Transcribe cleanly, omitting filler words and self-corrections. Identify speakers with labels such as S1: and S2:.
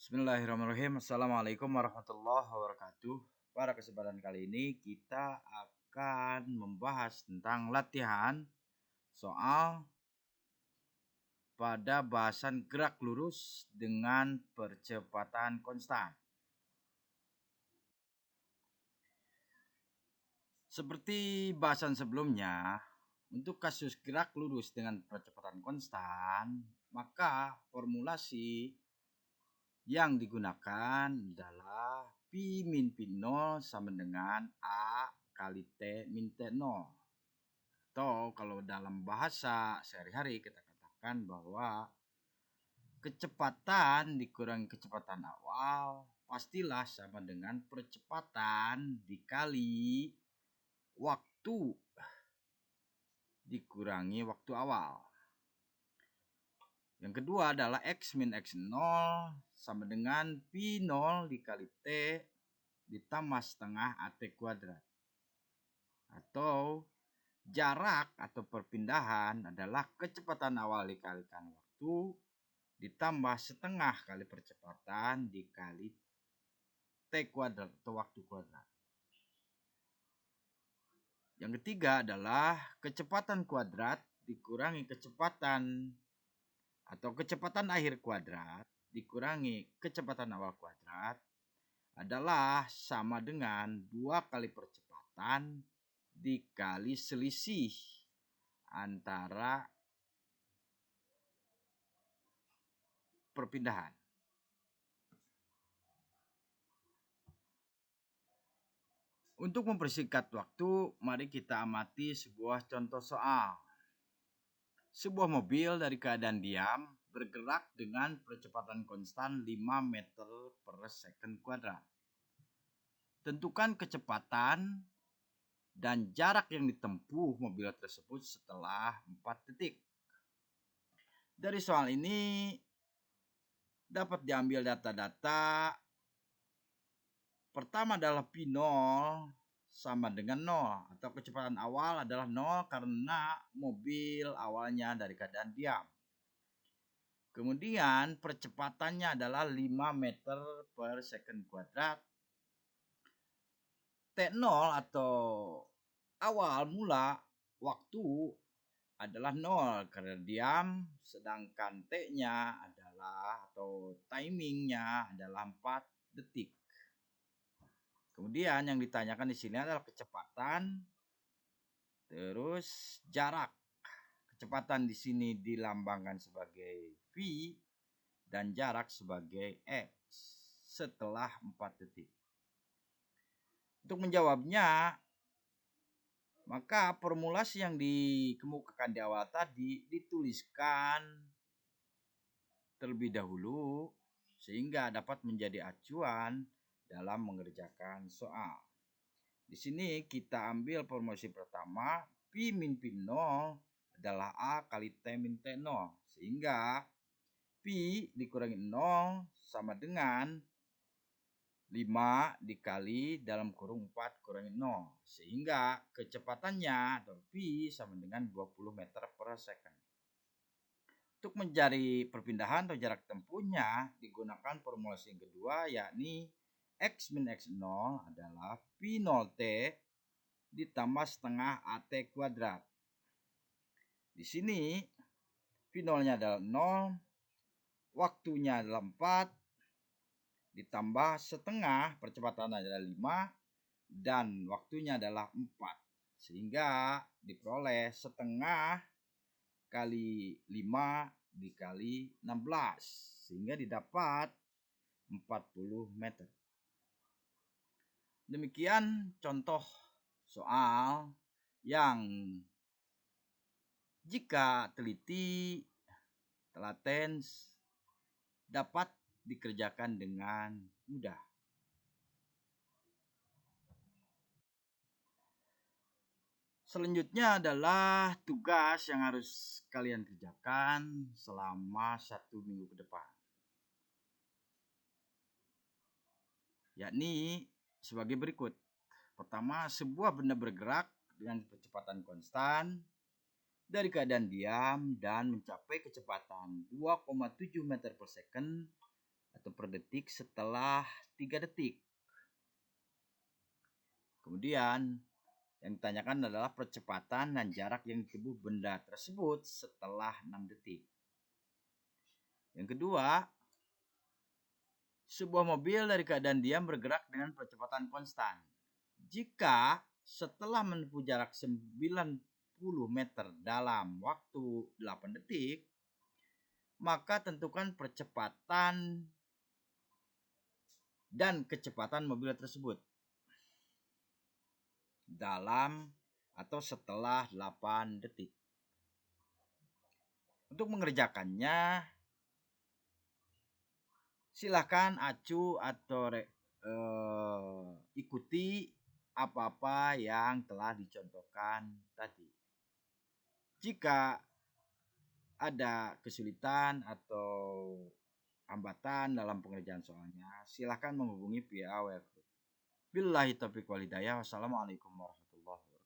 S1: Bismillahirrahmanirrahim. Assalamualaikum warahmatullahi wabarakatuh. Pada kesempatan kali ini kita akan membahas tentang latihan soal pada bahasan gerak lurus dengan percepatan konstan. Seperti bahasan sebelumnya, untuk kasus gerak lurus dengan percepatan konstan, maka formulasi yang digunakan adalah Pi min P0 sama dengan A kali T min T0. Atau kalau dalam bahasa sehari-hari kita katakan bahwa kecepatan dikurangi kecepatan awal pastilah sama dengan percepatan dikali waktu dikurangi waktu awal. Yang kedua adalah X min X0 sama dengan P0 dikali T ditambah setengah AT kuadrat. Atau jarak atau perpindahan adalah kecepatan awal dikalikan waktu ditambah setengah kali percepatan dikali T kuadrat atau waktu kuadrat. Yang ketiga adalah kecepatan kuadrat dikurangi kecepatan atau kecepatan akhir kuadrat dikurangi kecepatan awal kuadrat adalah sama dengan 2 kali percepatan dikali selisih antara perpindahan. Untuk mempersingkat waktu, mari kita amati sebuah contoh soal. Sebuah mobil dari keadaan diam bergerak dengan percepatan konstan 5 meter per second kuadrat. Tentukan kecepatan dan jarak yang ditempuh mobil tersebut setelah 4 detik. Dari soal ini dapat diambil data-data. Pertama adalah P0 sama dengan 0 atau kecepatan awal adalah 0 karena mobil awalnya dari keadaan diam. Kemudian percepatannya adalah 5 meter per second kuadrat. T0 atau awal mula waktu adalah 0 karena diam, sedangkan T-nya adalah atau timingnya adalah 4 detik. Kemudian yang ditanyakan di sini adalah kecepatan, terus jarak. Kecepatan di sini dilambangkan sebagai V dan jarak sebagai X setelah 4 detik. Untuk menjawabnya, maka formulasi yang dikemukakan di awal tadi dituliskan terlebih dahulu sehingga dapat menjadi acuan dalam mengerjakan soal. Di sini kita ambil formulasi pertama, Pi min P0 adalah A kali T min T0. Sehingga Pi dikurangi 0 sama dengan 5 dikali dalam kurung 4 kurangi 0. Sehingga kecepatannya atau Pi sama dengan 20 meter per second. Untuk mencari perpindahan atau jarak tempuhnya digunakan formulasi yang kedua, yakni X min X0 adalah P0T ditambah setengah AT kuadrat. Di sini P0-nya adalah 0, waktunya adalah 4, ditambah setengah percepatan adalah 5, dan waktunya adalah 4. Sehingga diperoleh setengah kali 5 dikali 16. Sehingga didapat 40 meter. Demikian contoh soal yang jika teliti, telaten dapat dikerjakan dengan mudah. Selanjutnya adalah tugas yang harus kalian kerjakan selama 1 minggu ke depan. Yakni sebagai berikut. Pertama, sebuah benda bergerak dengan kecepatan konstan dari keadaan diam dan mencapai kecepatan 2,7 meter per second atau per detik setelah 3 detik. Kemudian yang ditanyakan adalah percepatan dan jarak yang ditempuh benda tersebut setelah 6 detik. Yang kedua, sebuah mobil dari keadaan diam bergerak dengan percepatan konstan. Jika setelah menempuh jarak 90 meter dalam waktu 8 detik, maka tentukan percepatan dan kecepatan mobil tersebut dalam atau setelah 8 detik. Untuk mengerjakannya, silakan acu atau ikuti apa-apa yang telah dicontohkan tadi. Jika ada kesulitan atau hambatan dalam pengerjaan soalnya, silakan menghubungi pihak AWF. Billahi taufiq wal hidayah. Wassalamualaikum warahmatullahi wabarakatuh.